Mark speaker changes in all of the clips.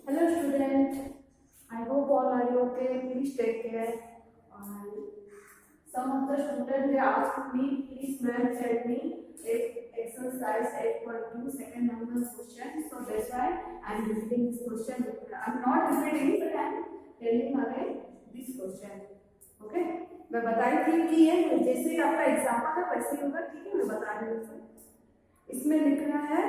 Speaker 1: Hello student, I hope all are you okay. Please take care. And some of the students they asked me, please ma'am send me exercise 8.2 second number question. So that's why I am repeating this question. I am not repeating but I am telling again this question. Okay? मैं बताई थी कि ये जैसे ही आपका example है वैसे ही होगा, ठीक है? मैं बता रही हूँ। इसमें लिखना है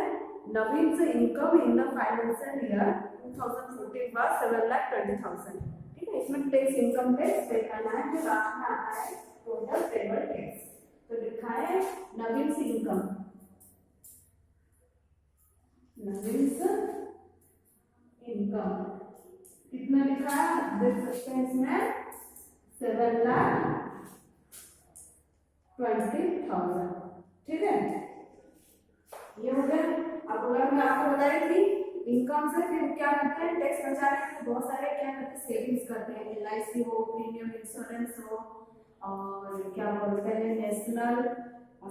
Speaker 1: नवीन से income in the financial year 2014 was 7,20,000। ठीक है, इसमें टैक्स इनकम टैक्स देखना है, जो लास्ट में आता है टोटल पेबल टैक्स। तो लिखा है नवीन से इनकम, नवीन से इनकम कितना लिखा है देख सकते हैं इसमें 7,20,000। ठीक है, ये हो गया। अब अगर मैं आपको बताई थी इनकम से फिर क्या करते हैं टैक्स बचाने के बहुत सारे क्या करते हैं सेविंग्स करते हैं, LIC हो, प्रीमियम इंश्योरेंस हो, और क्या बोलते हैं नेशनल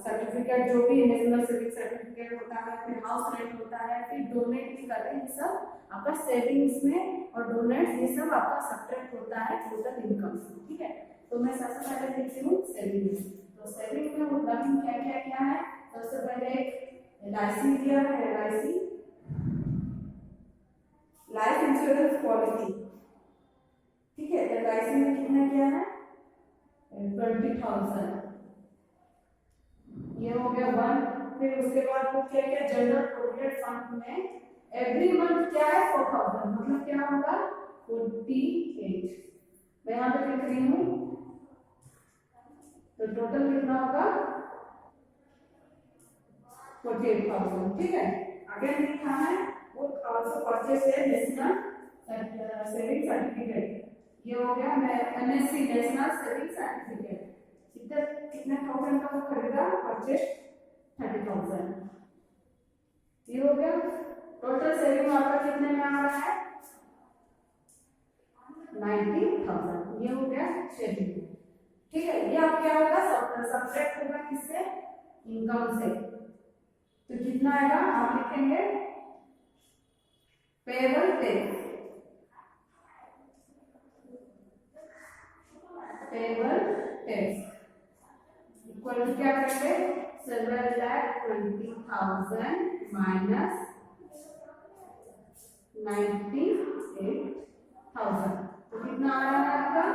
Speaker 1: सर्टिफिकेट, जो भी नेशनल सेविंग सर्टिफिकेट होता है, फिर हाउस रेंट होता है, फिर डोनेट भी करते हैं। ये सब आपका सेविंग्स में और डोनेट ये सब आपका सब्ट्रैक्ट होता है टोटल इनकम से। ठीक है, तो मैं सबसे पहले लिखती हूँ सेविंग्स। तो सेविंग में मतलब क्या क्या क्या है, सबसे पहले LIC दिया है, LIC लाइफ इंश्योरेंस पॉलिसी। ठीक है, LIC में कितना क्या है 20,000, ये हो गया 1। फिर उसके बाद को क्या क्या जनरल प्रोविडेंट फंड में एवरी मंथ क्या है 4,000, मतलब क्या होगा 48। मैं यहाँ पे लिख रही हूँ, तो टोटल कितना होगा 48,000। ठीक है, आगे लिखा है वो also purchase a national saving certificate। ये हो गया NSC नेशनल सेविंग सर्टिफिकेट। कितने थाउजेंड का वो खरीदा परचेज 30,000। ये हो गया टोटल सेविंग आपका कितने में आ रहा है 90,000। ये हो गया सेविंग। ठीक है, ये आप क्या होगा सब्ट्रैक्ट होगा किससे इनकम से। तो कितना आएगा आप लिखेंगे payable tax, payable tax equal to क्या करेंगे 7,20,000 माइनस 98,000। तो कितना आ रहा है आपका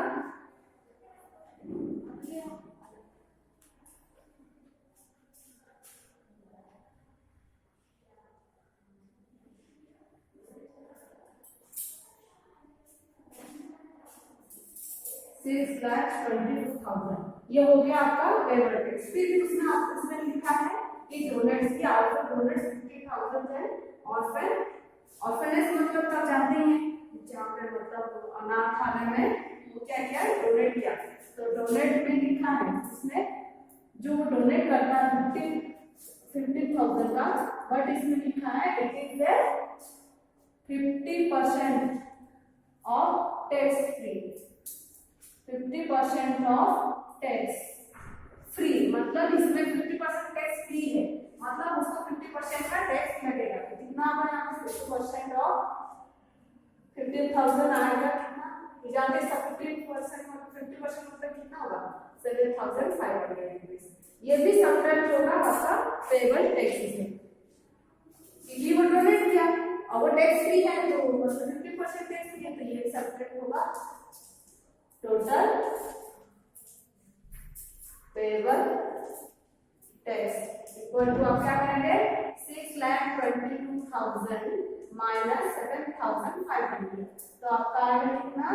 Speaker 1: 6,22,000। ये हो गया आपका पेबल टैक्स। फिर उसमें आप इसमें लिखा है कि डोनेट्स की आउटफुट डोनेट्स 50,000 है। ऑर्फनेज मतलब आप जानते हैं जहाँ पे मतलब अनाथालय में वो क्या किया डोनेट किया। तो डोनेट में लिखा है इसमें जो डोनेट करता है 50,000 का, बट इसमें लिखा है it is 50% of tax free. 50% of tax free मतलब इसमें 50% टैक्स फ्री है, मतलब उसको 50% का टैक्स लगेगा। तो कितना आएगा यहाँ पे 50% ऑफ 50,000 आएगा कितना जानते हैं 50% मतलब कितना होगा 7,500 रुपीज। ये भी सब्ट्रैक्ट होगा आपका पेबल टैक्स से, क्योंकि वो डोनेट किया और वो टैक्स फ्री है तो 50% टैक्स फ्री है, तो ये सब्ट्रैक्ट होगा total payable tax equal to आप क्या करेंगे 6,22,000 माइनस 7,500। तो आपका आएगा कितना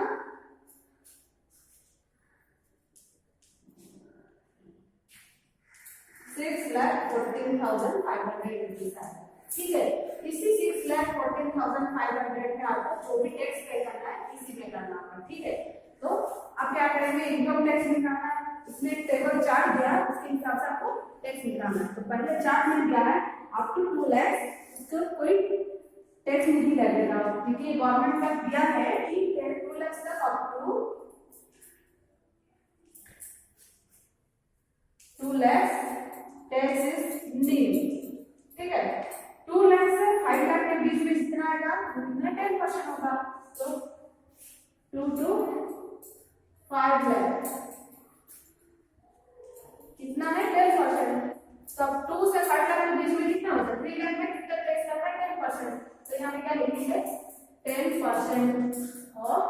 Speaker 1: 6,14,500 रुपीज है। ठीक है, इसी 6,14,500 में आपको जो भी टैक्स पे करना है इसी में करना होगा। ठीक है, तो अब क्या करेंगे इनकम टैक्स निकालना है। इसमें टेबल चार्ट दिया है उसके हिसाब से आपको टैक्स निकालना है। तो पहले चार्ट में दिया है अप टू 2 लाख उसको कोई टैक्स नहीं लगेगा, क्योंकि गवर्नमेंट का दिया है कि 2 लाख तक up to 2 lakh tax is nil. ठीक है, 2 लाख से 5 लाख के बीच में जितना आएगा उतना 10% 10% होगा, तो 2 to 5 lakh कितना है 10%। तब 2 से 5 लाख के बीच में कितना होता है 3 लाख में कितना टैक्स लग रहा है 10%। तो यहाँ पे क्या लिखेंगे 10% ऑफ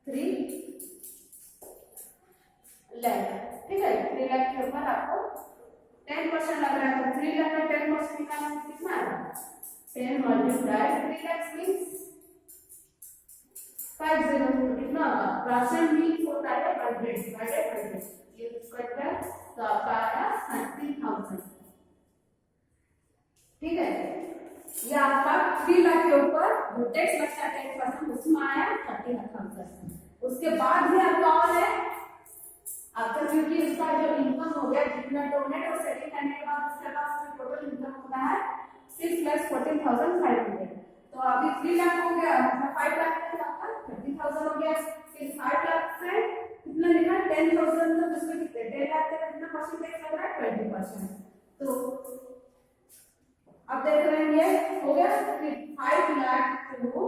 Speaker 1: 3 लाख, ठीक है। 3 लाख के ऊपर आपको 10% लग रहा है, तो 3 लाख में 10% निकालना कितना आएगा 10 मल्टीप्लाई 3 लाख मीन्स 50, कितना होगा परसेंट मीन्स होता है 100 डिवाइडेड 100, ये कट गया तो आपका आया 30,000, ठीक है। ये आपका 3 लाख के ऊपर जो टैक्स बचा 10% उसमें आया 30,000। उसके बाद भी आपका और है आपका, क्योंकि इसका जो इनकम हो गया जितना डोनेट और सेटिंग करने के बाद उसके बाद उसका टोटल इनकम होता है 6,14,500। तो अभी 3 लाख हो गया, 5 लाख है तो आपका 30,000 हो गया। फिर 5 लाख से कितना लिखा 10,000, तो उसमें कितने 10 लाख का कितना परसेंटेज लग रहा है 20%। तो अब देख रहे हैं ये हो गया, फिर 5 लाख टू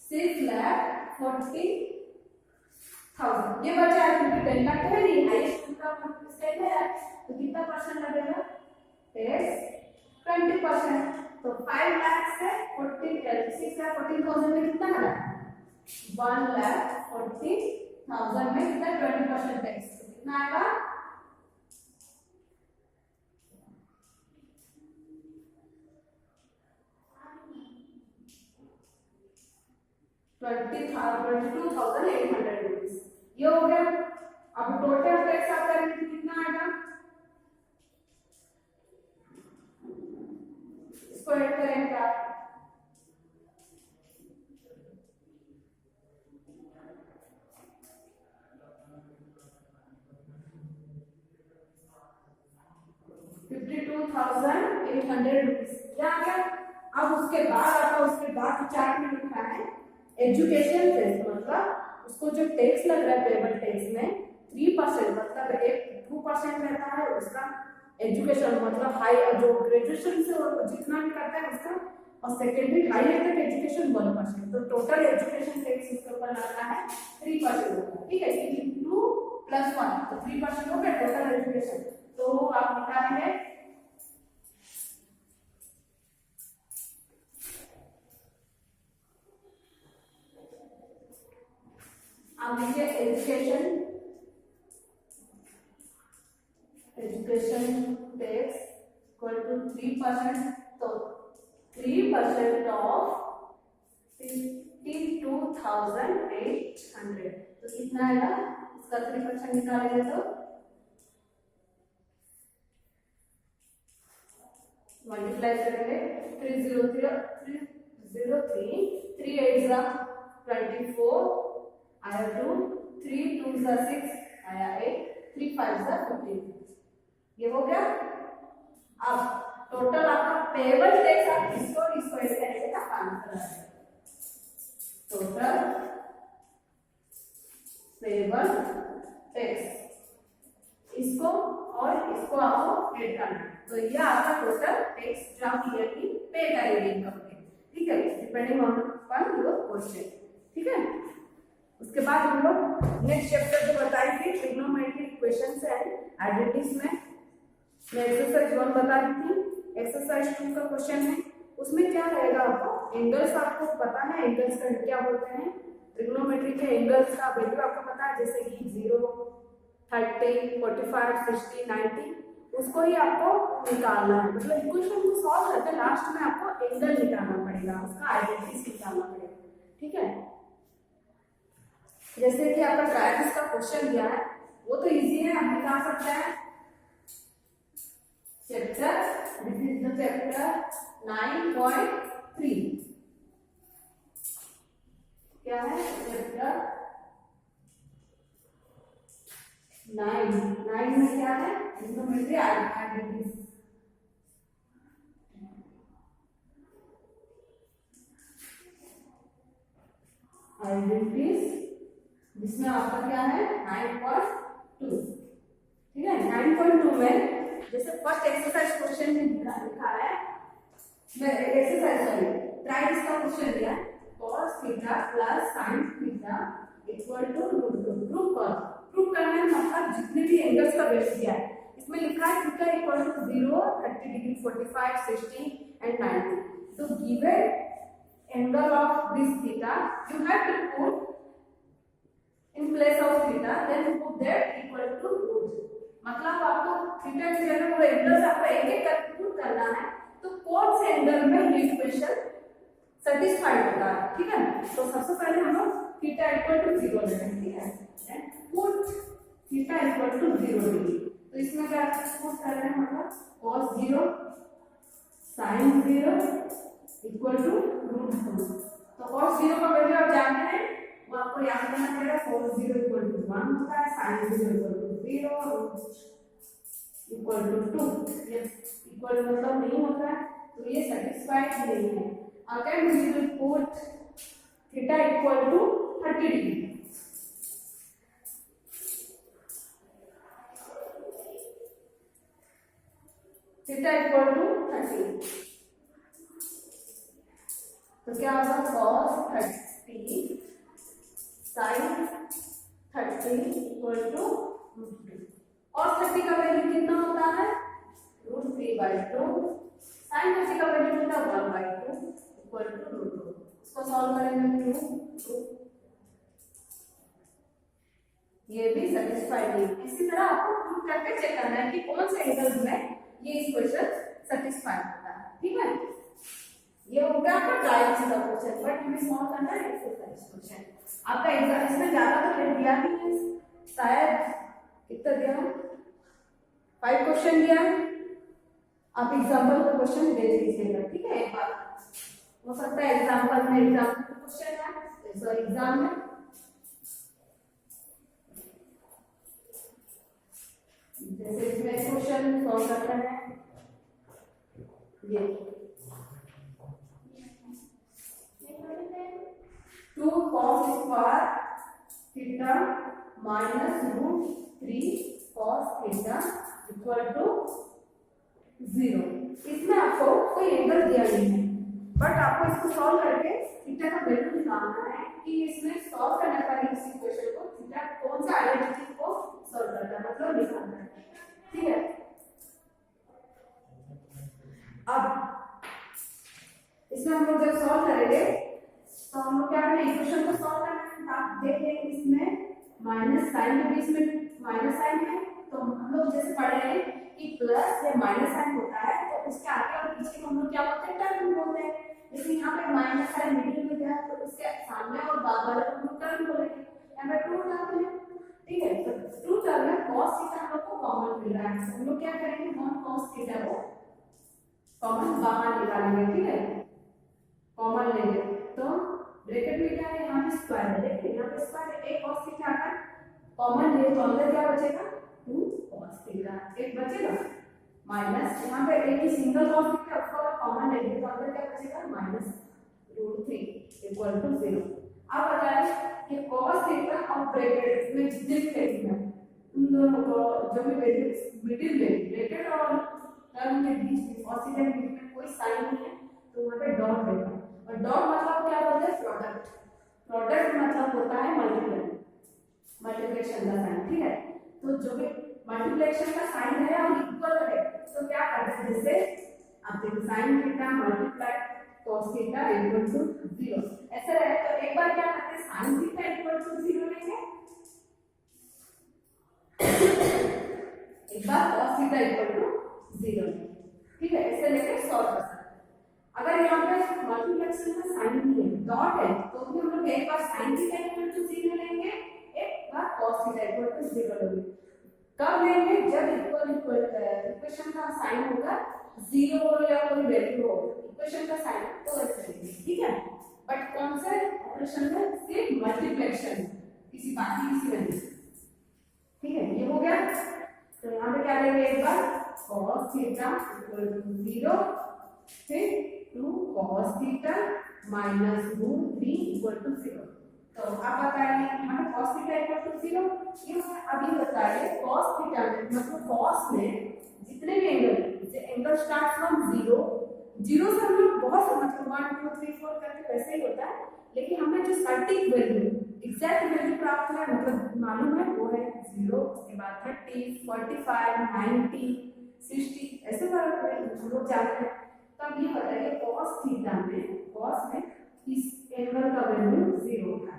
Speaker 1: 6,40,000 ये बचा है, क्योंकि 10 लाख है नहीं हाईएस्ट इनकम स्टेट है, तो कितना परसेंट लगेगा टैक्स 20%। तो 5 लाख से 6,14,000 में कितना आ रहा है 1,40,000 में कितना 20% टैक्स, तो कितना आएगा 22,800 रुपीज। ये हो गया। अब टोटल टैक्स आप करेंगे तो कितना आएगा, इसको ऐड करेंगे आप 52,800 रुपीज। क्या आ गया। अब उसके बाद चार्ट में लिखा है एजुकेशन टैक्स, मतलब उसको जो टैक्स लग रहा है पेबल टैक्स में 3%, मतलब एक 2% रहता है उसका एजुकेशन, मतलब हाई जो ग्रेजुएशन से जितना भी करता है उसका, और सेकेंडरी हाई तक एजुकेशन 1%। तो टोटल एजुकेशन टैक्स उसके ऊपर लगता है 3% होता है, ठीक है। 2 + 1 तो 3% हो गया टोटल एजुकेशन। तो आप निकालेंगे आप लिखिए एजुकेशन टैक्स इक्वल टू 3%, तो 3% ऑफ 52,800, तो कितना आएगा इसका 3% निकालेंगे तो मल्टीप्लाई करेंगे 303 3 8 24 आया 2 3 2 6 आया 8 3 5 15, ये हो गया। अब टोटल आपका पेबल टैक्स आप इसको ऐसे ऐसे का आंसर है, टोटल पेबल टैक्स इसको और इसको आपको ऐड करना है, तो ये आपका टोटल टैक्स जो आप ईयरली पे करेंगे इनकम टैक्स, ठीक है, डिपेंडिंग ऑन योर क्वेश्चन, ठीक है। उसके बाद हम लोग नेक्स्ट चैप्टर जो बताई थी ट्रिग्नोमेट्रिक इक्वेशंस एंड आइडेंटिटीज में मैं एक्सरसाइज 1 बता दी थी। एक्सरसाइज 2 का क्वेश्चन है, उसमें क्या रहेगा आपको एंगल्स आपको पता है, एंगल्स का क्या होते हैं, ट्रिग्नोमेट्री के एंगल्स का वैल्यू आपको पता है, जैसे कि 0 30 45 60 90, उसको ही आपको निकालना है, मतलब इक्वेशन को सॉल्व करके लास्ट में आपको एंगल निकालना पड़ेगा, उसका आइडेंटिटी निकालना पड़ेगा, ठीक है। जैसे कि आपका ट्रायंगल्स का क्वेश्चन दिया है वो तो इजी है, आप निकाल सकते हैं। Chapter this is the chapter 9.3, क्या है चैप्टर 9 में क्या है ट्रिग्नोमेट्री आइडेंटिटीज, जिसमें आपका क्या है 9.2, ठीक है। 9.2 में जैसे फर्स्ट एक्सरसाइज क्वेश्चन में लिखा है, मैं एक्सरसाइज सॉरी ट्रायंगल्स का क्वेश्चन दिया है, cos theta plus sin theta equal to proof करना है मतलब जितने भी एंगल्स का वैल्यू दिया है इसमें लिखा है theta equal to 0, 30 degree, 45, 60 and 90. तो given angle of this theta you have to put in place of theta then put that equal to root. मतलब आपको थीटा की जगह वो एंगल्स आपको एक एक करके पुट करना है तो कौन से एंगल में ये इक्वेशन सेटिस्फाई होता है. ठीक है, तो सबसे पहले हम लोग थीटा इक्वल टू 0 लेंगे. ठीक है, and put theta equal to 0 degree. तो इसमें क्या पुट कर रहे हैं मतलब cos 0 sin 0 इक्वल टू √2. तो cos 0 का वैल्यू आप जानते हैं, वो आपको याद करना पड़ेगा. cos 0 इक्वल टू 1 होता है, sin 0 equal to 0 equal to 2. ये इक्वल मतलब नहीं होता है तो ये सेटिस्फाइड नहीं है. Again we will put theta equal to 30 degree. Theta equal to 30 तो क्या होगा cos 30 sin 30 equal to √2. cos 30 का वैल्यू कितना होता है √3/2. sin 30 का वैल्यू कितना 1/2 इक्वल टू √2. इसको सॉल्व करेंगे 2. ये भी सेटिस्फाइड है. इसी तरह आपको प्रूव करके चेक करना है कि कौन से एंगल में ये इक्वेशन सेटिस्फाई होता है. ठीक है, ये हो गया आपका ट्रायंगल का क्वेश्चन. बट हमें सॉल्व करना है एक्सरसाइज क्वेश्चन. आपका एग्जाम इसमें ज्यादा तो नहीं दिया नहीं है, शायद कितना दिया है 5 क्वेश्चन दिया है. आप एग्जांपल का क्वेश्चन दे दीजिएगा. ठीक है, एक बार हो सकता है एग्जांपल में एग्जांपल क्वेश्चन है सॉरी एग्जाम में जैसे इसमें क्वेश्चन सॉल्व करते हैं. ये 2 cos square theta minus √3 cos theta equal to 0. इसमें आपको कोई एंगल दिया नहीं है बट आपको इसको सॉल्व करके थीटा का वैल्यू निकालना है कि इसमें सॉल्व करने पर इस इक्वेशन को थीटा कौन सा आइडेंटिटी को सॉल्व करता है मतलब निकालना है. ठीक है, अब इसमें हम लोग जब सॉल्व करेंगे तो हम लोग क्या करेंगे इक्वेशन को सॉल्व करना है. आप देख लेंगे इसमें माइनस साइन के बीच में माइनस साइन है तो हम लोग जैसे पढ़ रहे हैं कि प्लस या माइनस साइन होता है तो उसके आगे और पीछे को हम लोग क्या बोलते हैं टर्म बोलते हैं. जैसे यहाँ पे माइनस साइन मिडिल में दिया है तो उसके सामने और बाद वाले को टर्म बोलेंगे. यहाँ पे 2 टर्म है. ठीक है, तो 2 टर्म में cos थीटा हम लोग को कॉमन मिल रहा है. हम लोग क्या करेंगे हम cos थीटा को कॉमन बाहर निकालेंगे. ठीक है, कॉमन लेंगे तो ब्रैकेट में क्या है यहाँ पे स्क्वायर है. देखिए यहाँ पे स्क्वायर है. एक cos थीटा आकर कॉमन ले तो अंदर क्या बचेगा 2 cos थीटा. एक बचेगा माइनस यहाँ पे एक ही सिंगल cos थीटा उसको कॉमन लेंगे तो अंदर क्या बचेगा माइनस √3 इक्वल टू 0. अब बताइए कि cos थीटा और ब्रैकेट में जितने भी वैल्यू है उन दोनों को जो भी वैल्यू मिडिल में ब्रैकेट और टर्म के बीच में cos थीटा के बीच में कोई साइन नहीं है तो वहां पे डॉट देगा. और डॉट मतलब क्या बोलते हैं प्रोडक्ट. प्रोडक्ट मतलब होता है मल्टीप्लिकेशन का साइन. ठीक है, तो जो भी मल्टीप्लिकेशन का साइन है और इक्वल है तो क्या करते हैं जैसे आप देखो sin theta multiply cos theta equal to 0 ऐसा रहे तो एक बार क्या करते हैं sin थीटा इक्वल टू 0 लेंगे एक बार cos थीटा इक्वल टू 0. ठीक है, ऐसे लेके सॉल्व कर सकते हैं. अगर यहाँ पे मल्टीप्लिकेशन का साइन नहीं है डॉट है तो भी हम लोग एक बार sin थीटा इक्वल टू 0 लेंगे एक बार cos थीटा इक्वल टू 0 लेंगे. कब लेंगे जब इक्वेशन का साइन होगा 0 या कोई वैल्यू हो इक्वेशन का साइन तो ऐसे लेंगे. ठीक है, बट कौन से ऑपरेशन में सिर्फ मल्टीप्लिकेशन किसी वैल्यू. ठीक है, ये हो गया. तो यहाँ पे क्या लेंगे एक बार cos थीटा इक्वल टू 0 फिर 2 cos theta minus √3 equal to 0. तो आप बताइए यहाँ पे cos थीटा इक्वल टू 0 ये अभी बताइए cos थीटा मतलब cos में जितने भी एंगल स्टार्ट फ्रॉम 0 से हम लोग बहुत मतलब 1 2 3 4 करके वैसे ही होता है लेकिन हमें जो सटीक वैल्यू एग्जैक्ट वैल्यू प्राप्त है मतलब मालूम है वो है 0, उसके बाद 30, 45, 90, 60 ऐसे हम लोग जानते हैं। तब ये बताइए cos थीटा में cos में इस एंगल का वैल्यू 0 है,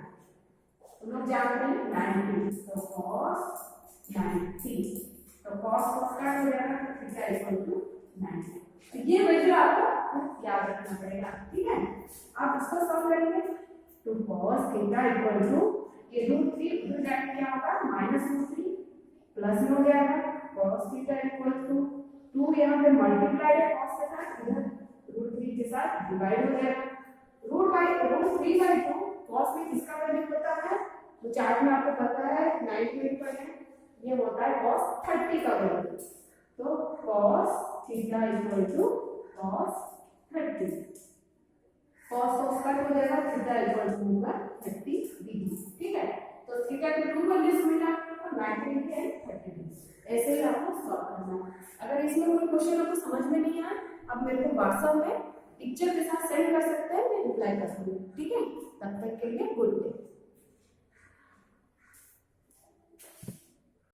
Speaker 1: हम लोग जानते हैं 90, तो cos 90, तो cos का हो जाएगा थीटा इक्वल टू 90। तो ये वैल्यू आपको याद रखना पड़ेगा, ठीक है। आप इसको सॉल्व करेंगे तो cos थीटा इक्वल टू ये √3 उधर जाके क्या होगा -√3 प्लस में हो जाएगा cos थीटा इक्वल टू 2 यहाँ पे मल्टीप्लाई है cos के साथ, इधर √3 के साथ डिवाइड हो जाएगा √3/2 cos में किसका वैल्यू होता है तो चार्ट में आपको पता है 90 ये होता है cos 30 का वैल्यू, तो cos theta equal to cos 30, cos उसका हो जाएगा थीटा इक्वल टू होगा 30 डिग्री, ठीक है। तो थीटा के टू वैल्यूज मिला आपको 90 डिग्री एंड 30 डिग्री, ऐसे ही आपको सॉल्व करना है। अगर इसमें कोई क्वेश्चन आपको समझ में नहीं आया आप मेरे को व्हाट्सएप में पिक्चर के साथ सेंड कर सकते हैं, मैं रिप्लाई कर दूंगी, ठीक है। तब तक के लिए गुड डे।